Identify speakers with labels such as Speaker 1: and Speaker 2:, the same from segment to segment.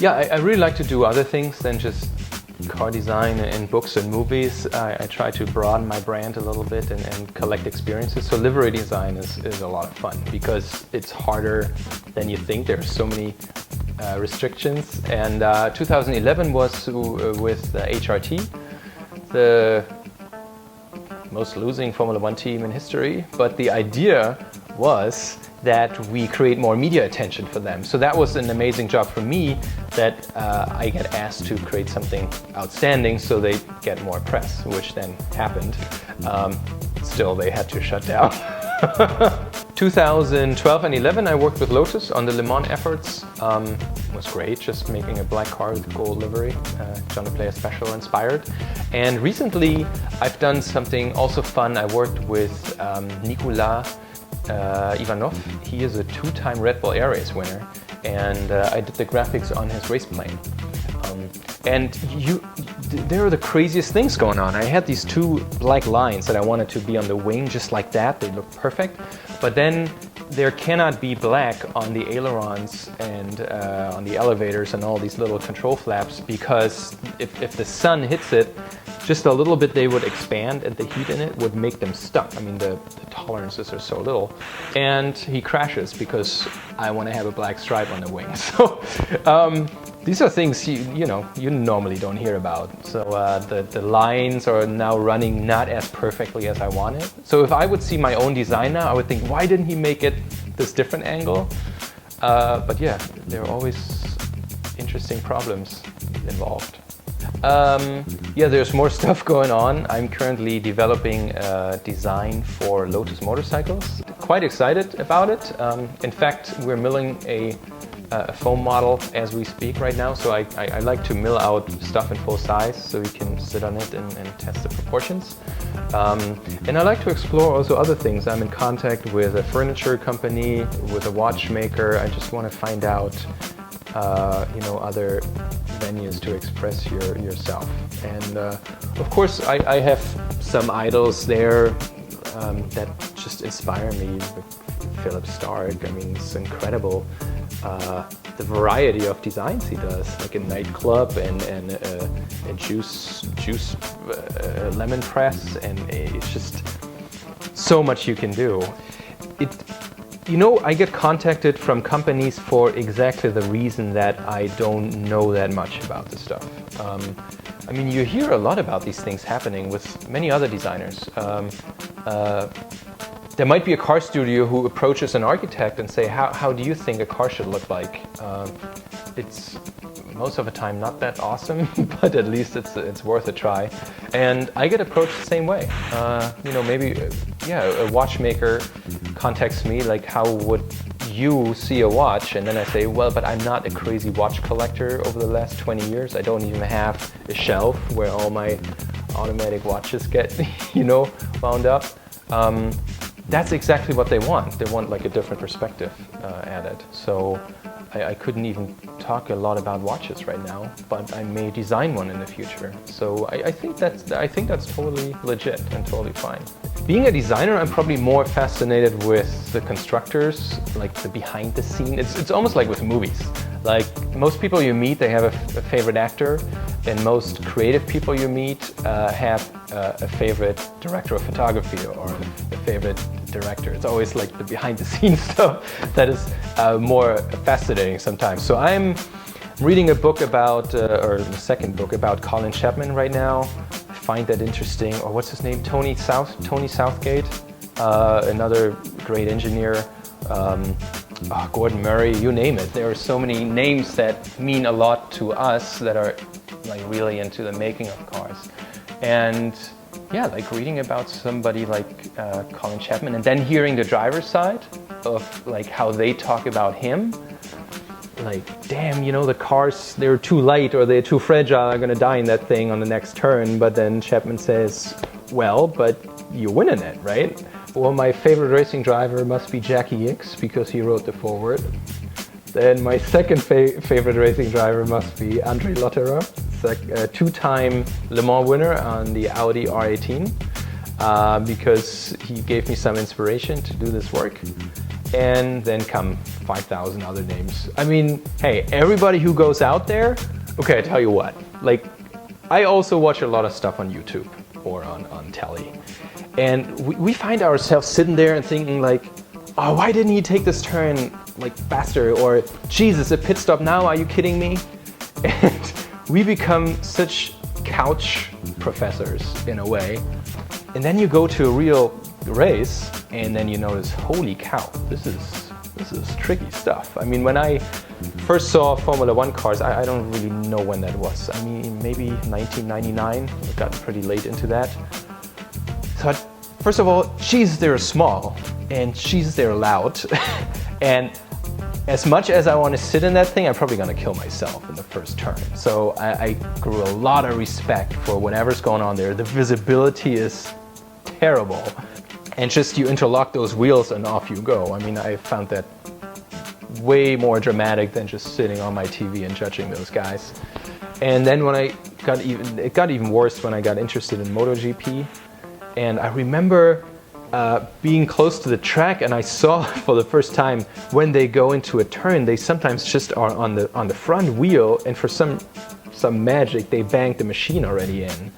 Speaker 1: Yeah, I really like to do other things than just car design and books and movies. I try to broaden my brand a little bit and collect experiences. So livery design is a lot of fun because it's harder than you think. There are so many restrictions. And 2011 was with HRT, the most losing Formula One team in history. But the idea was that we create more media attention for them. So that was an amazing job for me, that I get asked to create something outstanding so they get more press, which then happened. Still, they had to shut down. 2012 and 11, I worked with Lotus on the Le Mans efforts. It was great, just making a black car with gold livery, John the Player Special inspired. And recently, I've done something also fun. I worked with Nicolas Ivanov. He is a two-time Red Bull Air Race winner, and I did the graphics on his race plane. And there are the craziest things going on. I had these two black lines that I wanted to be on the wing, just like that. They look perfect. But then there cannot be black on the ailerons and on the elevators and all these little control flaps, because if the sun hits it just a little bit, they would expand, and the heat in it would make them stuck. I mean, the tolerances are so little. And he crashes because I want to have a black stripe on the wing. So these are things you normally don't hear about. So the lines are now running not as perfectly as I wanted. So if I would see my own design now, I would think, why didn't he make it this different angle? But yeah, there are always interesting problems involved. Yeah, there's more stuff going on. I'm currently developing a design for Lotus motorcycles. Quite excited about it. In fact, we're milling a foam model as we speak right now. So I like to mill out stuff in full size so you can sit on it and test the proportions. And I like to explore also other things. I'm in contact with a furniture company, with a watchmaker. I just want to find out other venues to express yourself. And of course, I have some idols there that just inspire me. Philip Stark, I mean, it's incredible. The variety of designs he does, like a nightclub and a juice lemon press, and it's just so much you can do. I get contacted from companies for exactly the reason that I don't know that much about this stuff. I mean, you hear a lot about these things happening with many other designers. There might be a car studio who approaches an architect and say, how do you think a car should look like? It's most of the time not that awesome, but at least it's worth a try. And I get approached the same way. Maybe a watchmaker contacts me, like, how would you see a watch? And then I say, well, but I'm not a crazy watch collector over the last 20 years. I don't even have a shelf where all my automatic watches get, wound up. That's exactly what they want. They want like a different perspective at it. So I couldn't even talk a lot about watches right now, but I may design one in the future. So I think that's totally legit and totally fine. Being a designer, I'm probably more fascinated with the constructors, like the behind the scene. It's almost like with movies. Like most people you meet, they have a favorite actor, and most creative people you meet have a favorite director of photography or a favorite director. It's always like the behind the scenes stuff that is more fascinating sometimes. So I'm reading a book about, or the second book about Colin Chapman right now. I find that interesting. Or what's his name? Tony Southgate, another great engineer. Gordon Murray, you name it. There are so many names that mean a lot to us that are like really into the making of cars. And yeah, like reading about somebody like Colin Chapman and then hearing the driver's side of like how they talk about him. Like, damn, the cars, they're too light or they're too fragile, I'm gonna die in that thing on the next turn. But then Chapman says, well, but you're winning it, right? Well, my favorite racing driver must be Jackie Ickx because he wrote the foreword. Then my second favorite racing driver must be Andre Lotterer. It's like a 2-time Le Mans winner on the Audi R18 because he gave me some inspiration to do this work. And then come 5,000 other names. I mean, hey, everybody who goes out there, okay, I tell you what, like, I also watch a lot of stuff on YouTube or on telly. And we find ourselves sitting there and thinking like, oh, why didn't he take this turn like faster? Or, Jesus, a pit stop now, are you kidding me? And we become such couch professors in a way. And then you go to a real race and then you notice, holy cow, this is tricky stuff. I mean, when I first saw Formula One cars, I don't really know when that was. I mean, maybe 1999. I got pretty late into that. So first of all, geez, they're small and geez, they're loud. And as much as I want to sit in that thing, I'm probably going to kill myself in the first turn. So I grew a lot of respect for whatever's going on there. The visibility is terrible. And just you interlock those wheels and off you go. I mean, I found that way more dramatic than just sitting on my TV and judging those guys. And then when it got even worse when I got interested in MotoGP. And I remember being close to the track, and I saw for the first time when they go into a turn, they sometimes just are on the front wheel, and for some magic they bank the machine already in.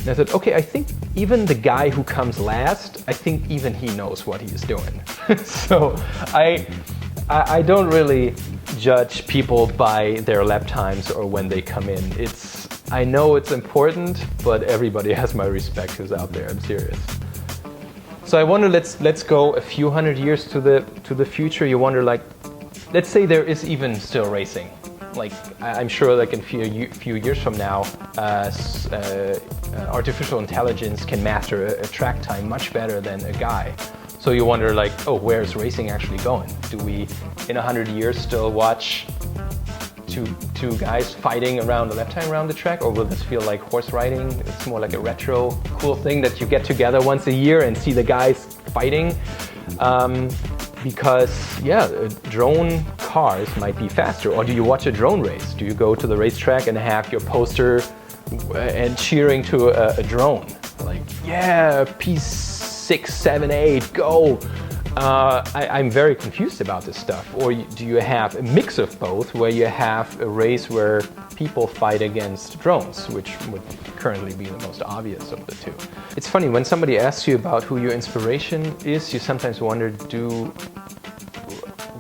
Speaker 1: And I thought, okay, I think even the guy who comes last, I think even he knows what he's doing. So I don't really judge people by their lap times or when they come in. I know it's important, but everybody has my respect who's out there. I'm serious. So I wonder, let's go a few hundred years to the future. You wonder, like, let's say there is even still racing. Like, I'm sure, like in few years from now, artificial intelligence can master a track time much better than a guy. So you wonder, like, oh, where's racing actually going? Do we, in 100 years, still watch two guys fighting around a lap time around the track, or will this feel like horse riding? It's more like a retro cool thing that you get together once a year and see the guys fighting. Because, yeah, drone cars might be faster. Or do you watch a drone race? Do you go to the racetrack and have your poster and cheering to a drone? Like, yeah, P6, 7, 8, go! I'm very confused about this stuff. Or do you have a mix of both, where you have a race where people fight against drones, which would currently be the most obvious of the two? It's funny, when somebody asks you about who your inspiration is, you sometimes wonder,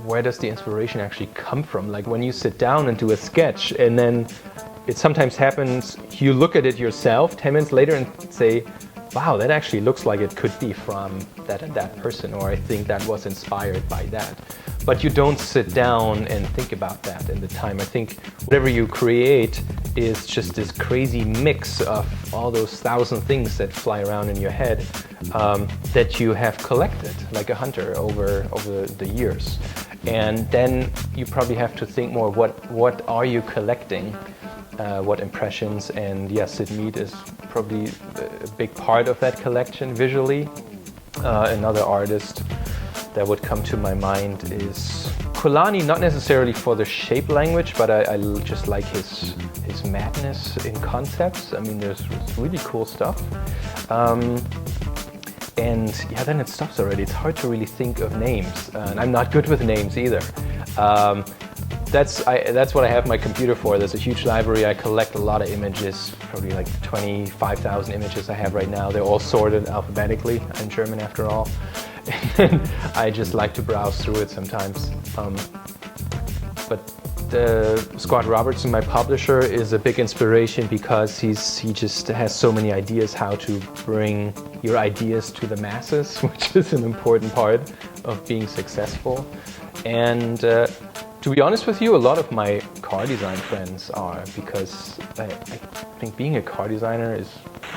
Speaker 1: where does the inspiration actually come from? Like when you sit down and do a sketch, and then it sometimes happens, you look at it yourself 10 minutes later and say, wow, that actually looks like it could be from that and that person, or I think that was inspired by that. But you don't sit down and think about that in the time. I think whatever you create is just this crazy mix of all those 1,000 things that fly around in your head that you have collected, like a hunter over the years. And then you probably have to think more, what are you collecting? What impressions? And yes, Sid Mead is probably a big part of that collection visually. Another artist that would come to my mind is Kulani, not necessarily for the shape language, but I just like his madness in concepts. I mean, there's really cool stuff. And yeah, then it stops already. It's hard to really think of names, and I'm not good with names either. That's what I have my computer for. There's a huge library. I collect a lot of images, probably like 25,000 images I have right now. They're all sorted alphabetically. I'm German after all. And I just like to browse through it sometimes. But Scott Robertson, my publisher, is a big inspiration because he just has so many ideas how to bring your ideas to the masses, which is an important part of being successful. And to be honest with you, a lot of my car design friends are, because I think being a car designer is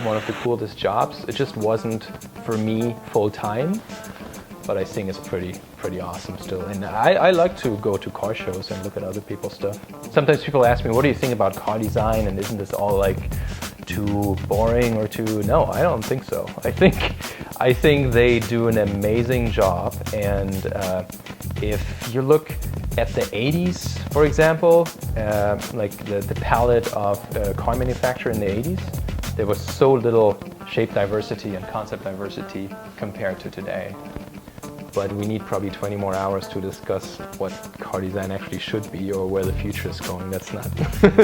Speaker 1: one of the coolest jobs. It just wasn't for me full time, but I think it's pretty awesome still. And I like to go to car shows and look at other people's stuff. Sometimes people ask me, what do you think about car design, and isn't this all like too boring or too, no, I don't think so. I think they do an amazing job, and if you look at the 80s, for example, like the palette of car manufacture in the 80s, there was so little shape diversity and concept diversity compared to today. But we need probably 20 more hours to discuss what car design actually should be or where the future is going. That's not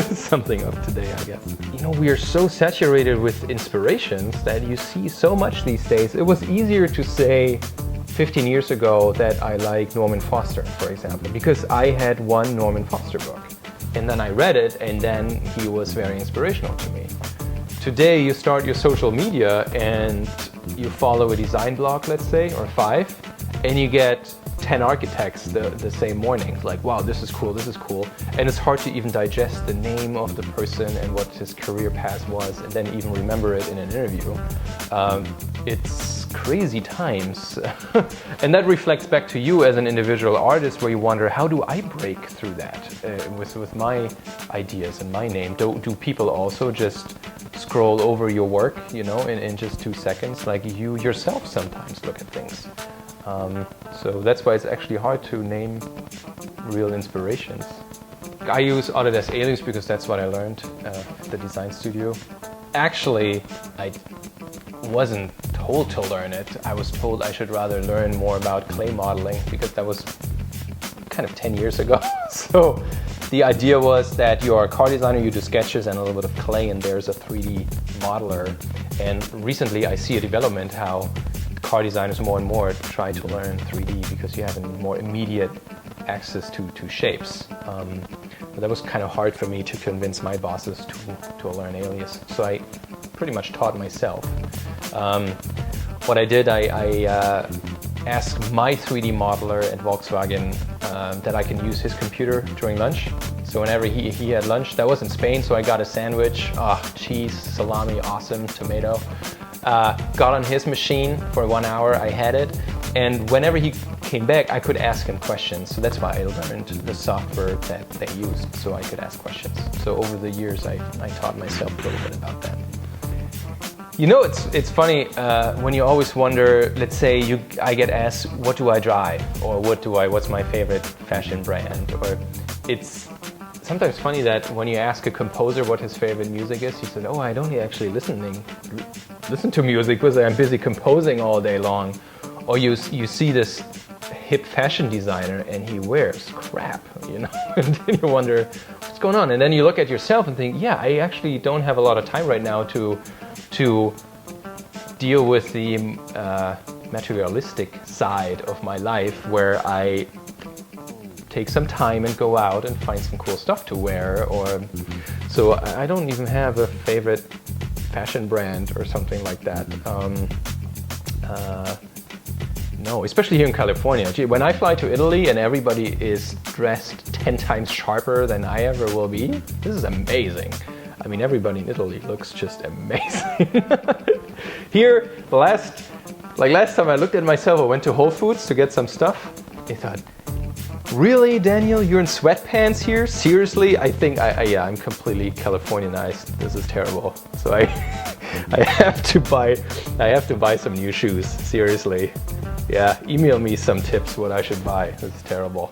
Speaker 1: something of today, I guess. You know, we are so saturated with inspirations that you see so much these days. It was easier to say 15 years ago that I like Norman Foster, for example, because I had one Norman Foster book. And then I read it, and then he was very inspirational to me. Today, you start your social media and you follow a design blog, let's say, or 5, and you get 10 architects the same morning. Like, wow, this is cool, and it's hard to even digest the name of the person and what his career path was, and then even remember it in an interview. It's crazy times. And that reflects back to you as an individual artist, where you wonder, how do I break through that with my ideas and my name? Do people also just scroll over your work, you know, in just 2 seconds, like you yourself sometimes look at things? So that's why it's actually hard to name real inspirations. I use Autodesk Alias because that's what I learned at the design studio. Actually, I wasn't told to learn it. I was told I should rather learn more about clay modeling, because that was kind of 10 years ago. So the idea was that you're a car designer, you do sketches and a little bit of clay, and there's a 3D modeler. And recently I see a development how car designers more and more try to learn 3D because you have a more immediate access to shapes. But that was kind of hard for me to convince my bosses to learn Alias. So I pretty much taught myself. What I did, I asked my 3D modeler at Volkswagen that I can use his computer during lunch. So whenever he had lunch, that was in Spain, so I got a sandwich, cheese, salami, awesome, tomato. Got on his machine for 1 hour, I had it, and whenever he came back, I could ask him questions. So that's why I learned the software that they used, so I could ask questions. So over the years, I taught myself a little bit about that. You know, it's funny when you always wonder. Let's say I get asked, what do I drive, or what's my favorite fashion brand, or it's sometimes funny that when you ask a composer what his favorite music is, he said, "Oh, I don't actually listen to music because I'm busy composing all day long." Or you see this hip fashion designer and he wears crap, you know, and then you wonder what's going on. And then you look at yourself and think, yeah, I actually don't have a lot of time right now to deal with the materialistic side of my life, where I take some time and go out and find some cool stuff to wear. Or so I don't even have a favorite fashion brand or something like that. No, especially here in California. Gee, when I fly to Italy and everybody is dressed 10 times sharper than I ever will be, this is amazing. I mean, everybody in Italy looks just amazing. Here, last time I looked at myself, I went to Whole Foods to get some stuff. I thought, really, Daniel, you're in sweatpants here? Seriously? I think I'm completely Californianized. This is terrible. So I have to buy some new shoes. Seriously. Yeah, email me some tips what I should buy. This is terrible.